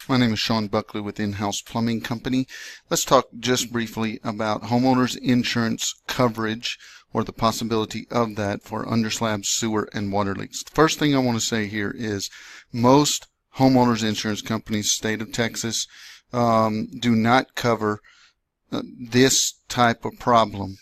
My name is Sean Buckley with In-House Plumbing Company. Let's talk just briefly about homeowners insurance coverage or the possibility of that for underslab sewer and water leaks. The first thing I want to say here is most homeowners insurance companies, state of Texas, do not cover this type of problem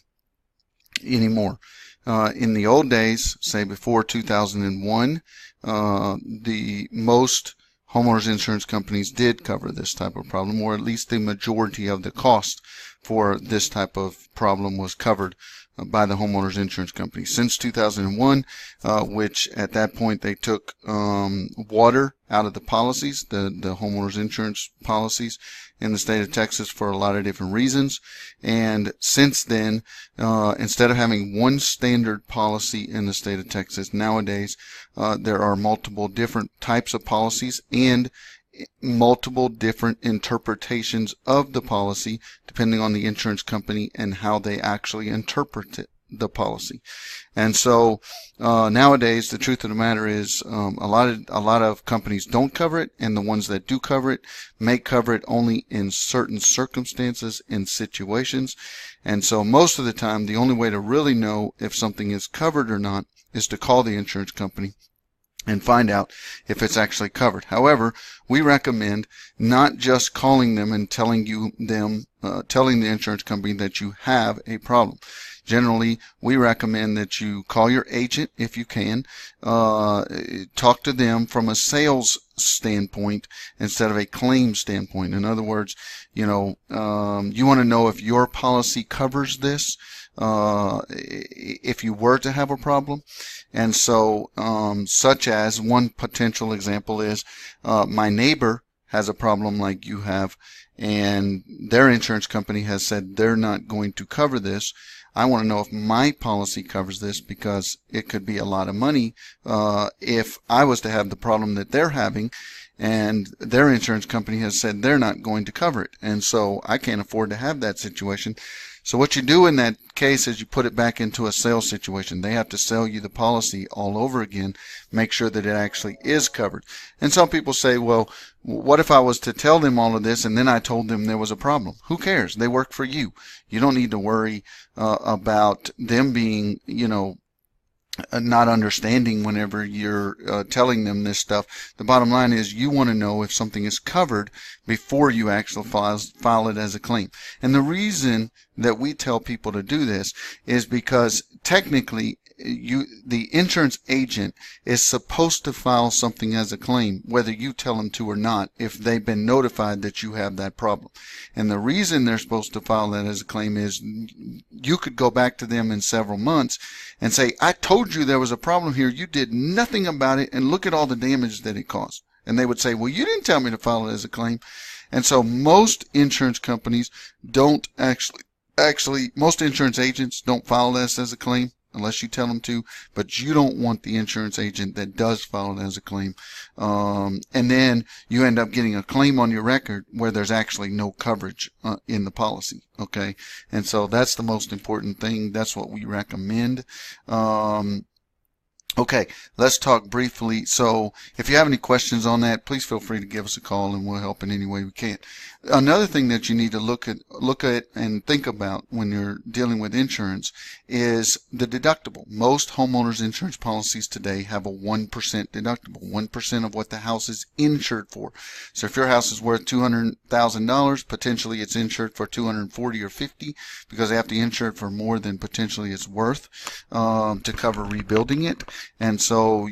anymore. In the old days, say before 2001, the most homeowners insurance companies did cover this type of problem, or at least the majority of the cost for this type of problem was covered by the homeowners insurance company. Since 2001, which at that point they took water out of the policies, the homeowners insurance policies in the state of Texas for a lot of different reasons. And since then, instead of having one standard policy in the state of Texas, nowadays there are multiple different types of policies and multiple different interpretations of the policy depending on the insurance company and how they actually interpret the policy. And so nowadays the truth of the matter is a lot of companies don't cover it, and the ones that do cover it may cover it only in certain circumstances and situations. And so most of the time the only way to really know if something is covered or not is to call the insurance company and find out if it's actually covered. However, we recommend not just calling them and telling the insurance company that you have a problem. Generally, we recommend that you call your agent if you can, talk to them from a sales standpoint instead of a claim standpoint. In other words, you want to know if your policy covers this, if you were to have a problem. And so, such as one potential example is, my neighbor has a problem like you have, and their insurance company has said they're not going to cover this. I want to know if my policy covers this, because it could be a lot of money if I was to have the problem that they're having, and their insurance company has said they're not going to cover it. And so I can't afford to have that situation. So what you do in that case is you put it back into a sales situation. They have to sell you the policy all over again, make sure that it actually is covered. And some people say, well, what if I was to tell them all of this and then I told them there was a problem? Who cares? They work for you. You don't need to worry about them being, not understanding whenever you're telling them this stuff. The bottom line is you want to know if something is covered before you actually file it as a claim. And the reason that we tell people to do this is because technically the insurance agent is supposed to file something as a claim, whether you tell them to or not, if they've been notified that you have that problem. And the reason they're supposed to file that as a claim is you could go back to them in several months and say, I told you there was a problem here, you did nothing about it, and look at all the damage that it caused. And they would say, well, you didn't tell me to file it as a claim. And so most insurance companies don't most insurance agents don't file this as a claim unless you tell them to, but you don't want the insurance agent that does file it as a claim. And then you end up getting a claim on your record where there's actually no coverage in the policy. Okay. And so that's the most important thing. That's what we recommend. Okay, let's talk briefly. So if you have any questions on that, please feel free to give us a call and we'll help in any way we can. Another thing that you need to look at and think about when you're dealing with insurance is the deductible. Most homeowners insurance policies today have a 1% deductible, 1% of what the house is insured for. So if your house is worth $200,000, potentially it's insured for $240,000 or $250,000 because they have to insure it for more than potentially it's worth to cover rebuilding it. And so,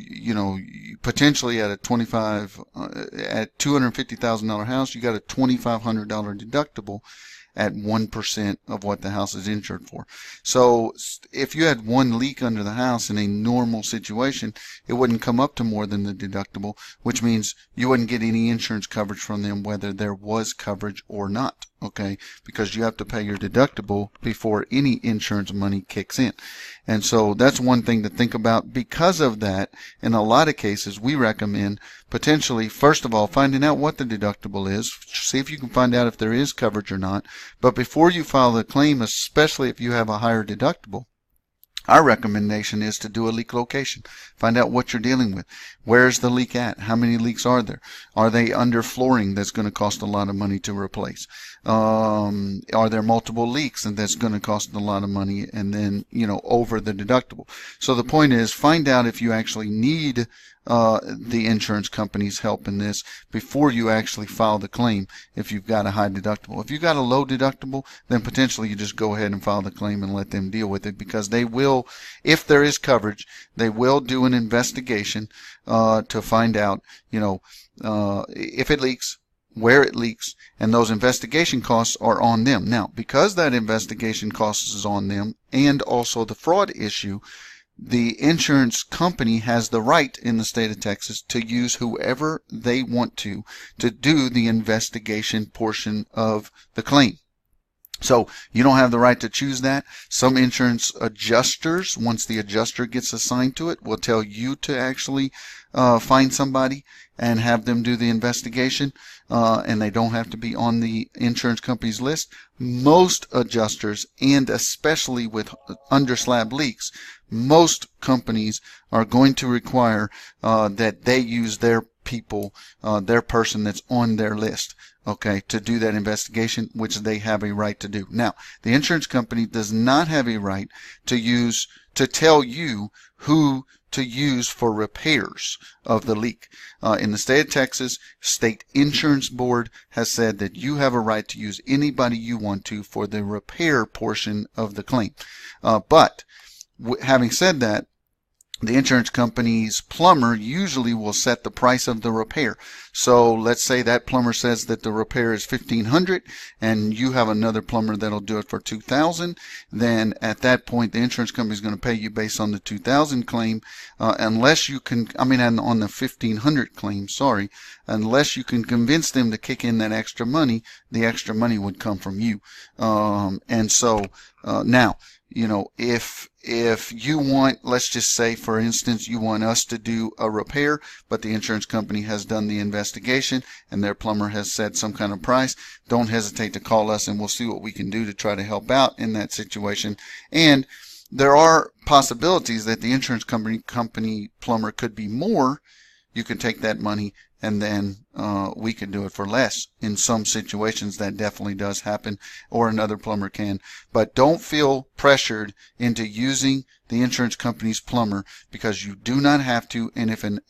potentially at a $250,000 house, you got a $2,500 deductible at 1% of what the house is insured for. So if you had one leak under the house in a normal situation, it wouldn't come up to more than the deductible, which means you wouldn't get any insurance coverage from them whether there was coverage or not. Okay, because you have to pay your deductible before any insurance money kicks in. And so that's one thing to think about. Because of that, in a lot of cases, we recommend potentially, first of all, finding out what the deductible is. See if you can find out if there is coverage or not. But before you file the claim, especially if you have a higher deductible, Our recommendation is to do a leak location. Find out what you're dealing with. Where's the leak at? How many leaks are there? Are they under flooring that's going to cost a lot of money to replace? Are there multiple leaks and that's going to cost a lot of money, and then, over the deductible? So the point is, find out if you actually need the insurance company's help in this before you actually file the claim. If you've got a high deductible, if you've got a low deductible, then potentially you just go ahead and file the claim and let them deal with it, because they will, if there is coverage, they will do an investigation to find out, if it leaks, where it leaks, and those investigation costs are on them. Now, because that investigation cost is on them, and also the fraud issue, the insurance company has the right in the state of Texas to use whoever they want to do the investigation portion of the claim. So you don't have the right to choose that. Some insurance adjusters, once the adjuster gets assigned to it, will tell you to actually find somebody and have them do the investigation, and they don't have to be on the insurance company's list. Most adjusters, and especially with under slab leaks, most companies are going to require that they use their people, their person that's on their list, okay, to do that investigation, which they have a right to do. Now, the insurance company does not have a right to tell you who to use for repairs of the leak. In the state of Texas, State Insurance Board has said that you have a right to use anybody you want to for the repair portion of the claim. But having said that, the insurance company's plumber usually will set the price of the repair. So let's say that plumber says that the repair is $1,500 and you have another plumber that'll do it for $2,000. Then at that point, the insurance company is going to pay you based on the $2,000 claim, unless you can, on the $1,500 claim, sorry, unless you can convince them to kick in that extra money. The extra money would come from you. And so now, if you want, let's just say, for instance, you want us to do a repair, but the insurance company has done the investigation and their plumber has set some kind of price, don't hesitate to call us and we'll see what we can do to try to help out in that situation. And there are possibilities that the insurance company plumber could be more. You can take that money and then we can do it for less. In some situations that definitely does happen, or another plumber can. But don't feel pressured into using the insurance company's plumber, because you do not have to. And if an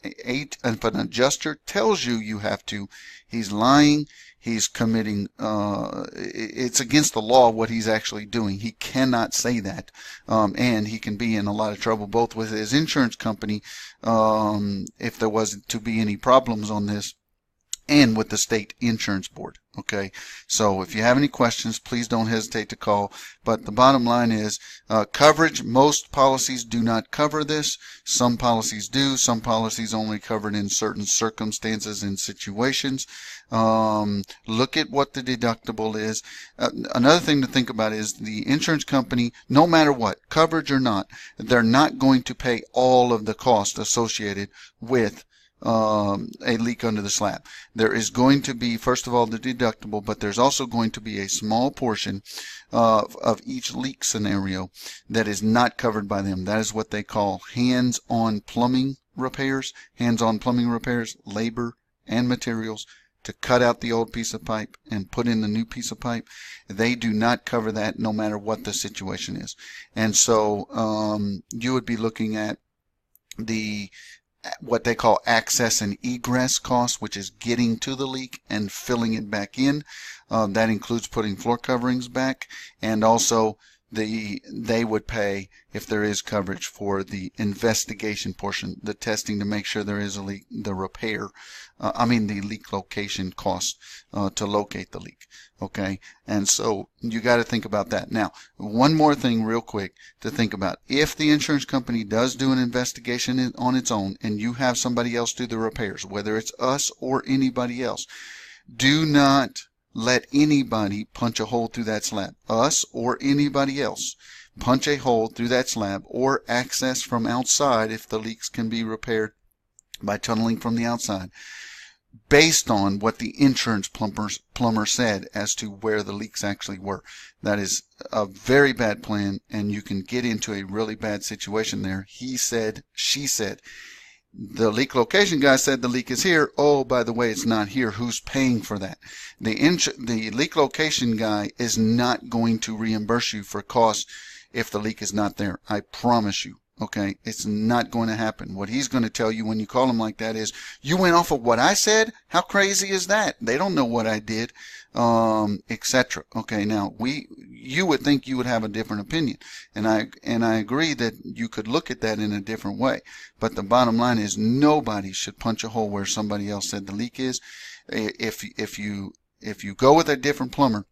adjuster tells you you have to, he's lying. He's committing, it's against the law what he's actually doing. He cannot say that, and he can be in a lot of trouble, both with his insurance company, if there was to be any problems on this, and with the state insurance board. Okay, so if you have any questions, please don't hesitate to call. But the bottom line is coverage. Most policies do not cover this. Some policies do. Some policies only cover it in certain circumstances and situations. Look at what the deductible is. Another thing to think about is the insurance company, no matter what, coverage or not, they're not going to pay all of the cost associated with a leak under the slab. There is going to be, first of all, the deductible, but there's also going to be a small portion of each leak scenario that is not covered by them. That is what they call hands-on plumbing repairs. Hands-on plumbing repairs, labor and materials to cut out the old piece of pipe and put in the new piece of pipe. They do not cover that no matter what the situation is. And so you would be looking at what they call access and egress costs, which is getting to the leak and filling it back in. That includes putting floor coverings back, and also they would pay, if there is coverage, for the investigation portion, the testing to make sure there is a leak, the repair, the leak location cost to locate the leak. Okay, and so you got to think about that. Now, one more thing real quick to think about. If the insurance company does do an investigation on its own and you have somebody else do the repairs, whether it's us or anybody else, do not let anybody punch a hole through that slab. Us or anybody else. Punch a hole through that slab or access from outside if the leaks can be repaired by tunneling from the outside. based on what the insurance plumber said as to where the leaks actually were. That is a very bad plan, and you can get into a really bad situation there. He said, she said. The leak location guy said the leak is here. Oh, by the way, it's not here. Who's paying for that? The leak location guy is not going to reimburse you for costs if the leak is not there. I promise you. Okay, it's not going to happen. What he's going to tell you when you call him like that is, you went off of what I said? How crazy is that? They don't know what I did, etc. Okay, now you would think you would have a different opinion, and I agree that you could look at that in a different way. But the bottom line is, nobody should punch a hole where somebody else said the leak is. If you go with a different plumber,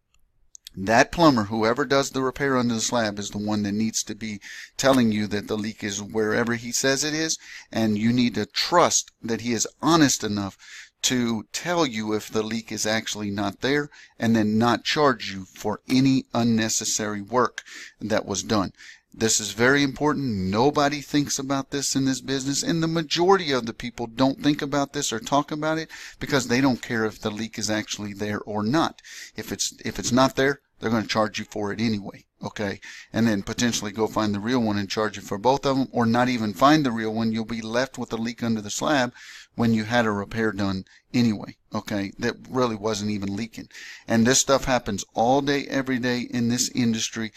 that plumber, whoever does the repair under the slab, is the one that needs to be telling you that the leak is wherever he says it is, and you need to trust that he is honest enough to tell you if the leak is actually not there, and then not charge you for any unnecessary work that was done. This is very important. Nobody thinks about this in this business, and the majority of the people don't think about this or talk about it because they don't care if the leak is actually there or not. If it's not there, they're going to charge you for it anyway, okay? And then potentially go find the real one and charge you for both of them, or not even find the real one. You'll be left with a leak under the slab when you had a repair done anyway, okay? That really wasn't even leaking. And this stuff happens all day, every day in this industry.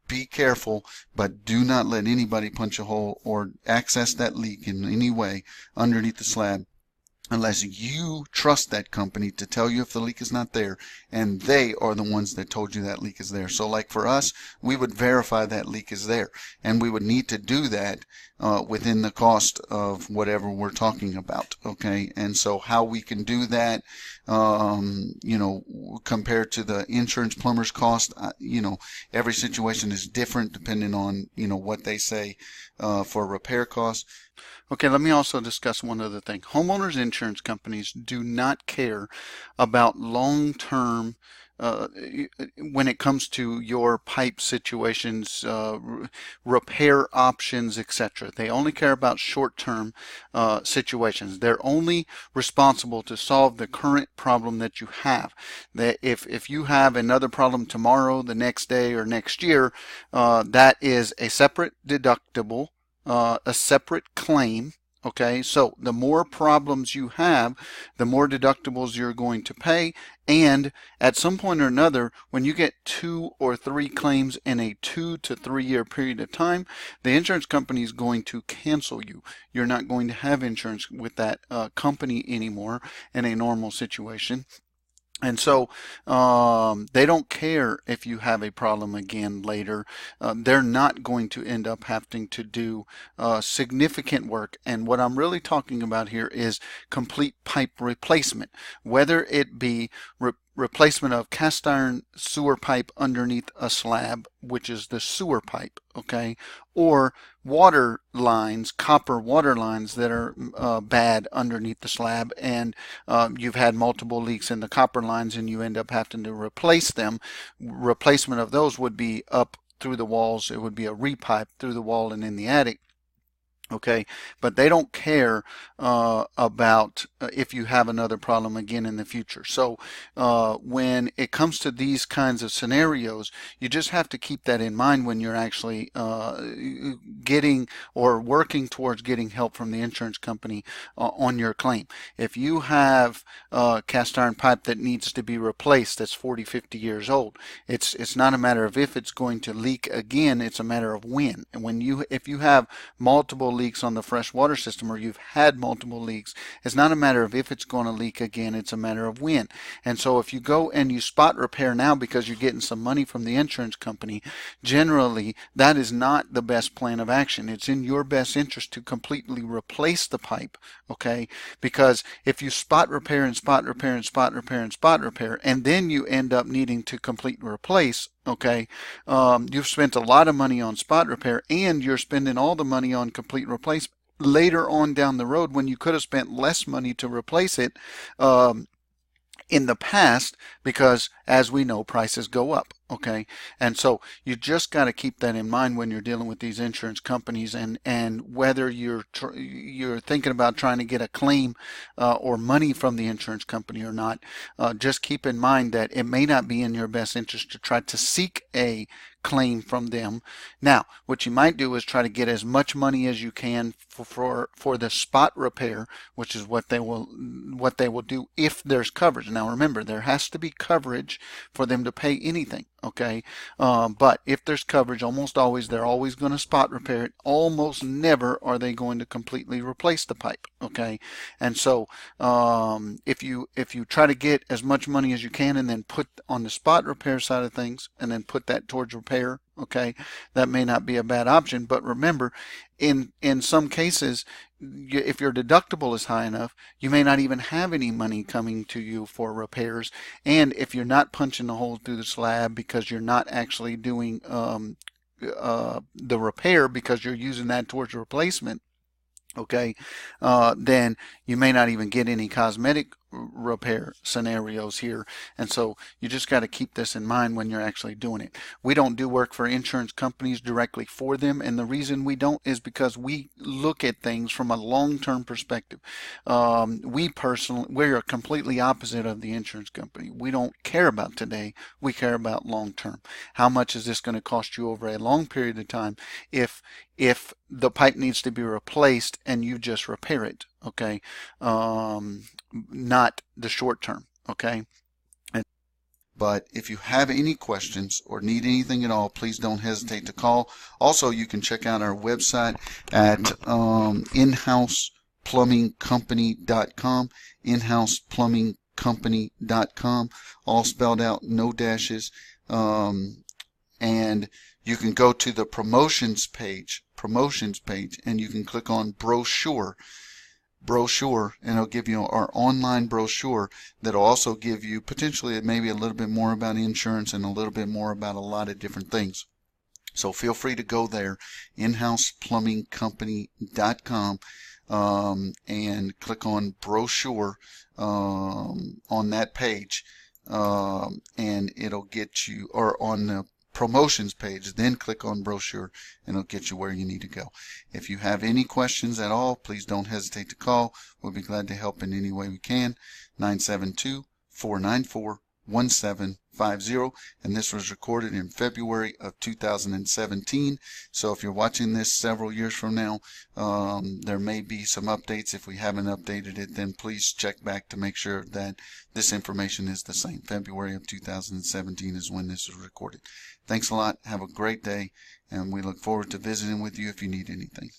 Be careful, but do not let anybody punch a hole or access that leak in any way underneath the slab, unless you trust that company to tell you if the leak is not there, and they are the ones that told you that leak is there. So like for us, we would verify that leak is there, and we would need to do that within the cost of whatever we're talking about, okay? And so how we can do that, compared to the insurance plumber's cost, every situation is different depending on, what they say for repair costs. Okay, let me also discuss one other thing. Homeowners insurance companies do not care about long-term when it comes to your pipe situations, repair options, etc. They only care about short-term situations. They're only responsible to solve the current problem that you have. If you have another problem tomorrow, the next day, or next year, that is a separate deductible, a separate claim. Okay, so the more problems you have, the more deductibles you're going to pay, and at some point or another, when you get 2 or 3 claims in a 2 to 3 year period of time, the insurance company is going to cancel you. You're not going to have insurance with that company anymore in a normal situation. And so they don't care if you have a problem again later. They're not going to end up having to do significant work. And what I'm really talking about here is complete pipe replacement, whether it be replacement of cast iron sewer pipe underneath a slab, which is the sewer pipe, okay, or water lines, copper water lines that are bad underneath the slab, and you've had multiple leaks in the copper lines and you end up having to replace them. Replacement of those would be up through the walls. It would be a repipe through the wall and in the attic. Okay, but they don't care about if you have another problem again in the future. So when it comes to these kinds of scenarios, you just have to keep that in mind when you're actually getting or working towards getting help from the insurance company on your claim. If you have cast iron pipe that needs to be replaced that's 40, 50 years old, it's not a matter of if it's going to leak again, it's a matter of when. And if you have multiple leaks on the fresh water system, or you've had multiple leaks, it's not a matter of if it's going to leak again, it's a matter of when. And so if you go and you spot repair now because you're getting some money from the insurance company, generally that is not the best plan of action. It's in your best interest to completely replace the pipe, okay? Because if you spot repair and spot repair and spot repair and spot repair, and then you end up needing to completely replace, okay, you've spent a lot of money on spot repair, and you're spending all the money on complete replacement later on down the road when you could have spent less money to replace it in the past, because as we know, prices go up. Okay, and so you just got to keep that in mind when you're dealing with these insurance companies, and whether you're thinking about trying to get a claim or money from the insurance company or not. Just keep in mind that it may not be in your best interest to try to seek a claim from them. Now, what you might do is try to get as much money as you can for the spot repair, which is what they will do if there's coverage. Now, remember, there has to be coverage for them to pay anything. Okay, but if there's coverage, almost always they're always going to spot repair it. Almost never are they going to completely replace the pipe. Okay, and so if you try to get as much money as you can and then put on the spot repair side of things and then put that towards repair, okay, that may not be a bad option. But remember, in some cases, if your deductible is high enough, you may not even have any money coming to you for repairs. And if you're not punching a hole through the slab because you're not actually doing the repair because you're using that towards replacement, okay, then you may not even get any cosmetic repair scenarios here. And so you just got to keep this in mind when you're actually doing it. We don't do work for insurance companies directly for them, and the reason we don't is because we look at things from a long-term perspective. We're completely opposite of the insurance company. We don't care about today, we care about long-term. How much is this going to cost you over a long period of time if the pipe needs to be replaced and you just repair it, okay? Not the short term, okay? But if you have any questions or need anything at all, please don't hesitate to call. Also, you can check out our website at inhouseplumbingcompany.com, inhouseplumbingcompany.com, all spelled out, no dashes. And you can go to the promotions page, and you can click on brochure, and it'll give you our online brochure that'll also give you potentially maybe a little bit more about insurance and a little bit more about a lot of different things. So feel free to go there, inhouseplumbingcompany.com, and click on brochure on that page, and it'll get you, or on the promotions page, then click on brochure and it'll get you where you need to go. If you have any questions at all, please don't hesitate to call. We'll be glad to help in any way we can. 972-494-1750, and this was recorded in February of 2017. So if you're watching this several years from now, there may be some updates. If we haven't updated it, then please check back to make sure that this information is the same. February of 2017 is when this was recorded. Thanks a lot. Have a great day, and we look forward to visiting with you if you need anything.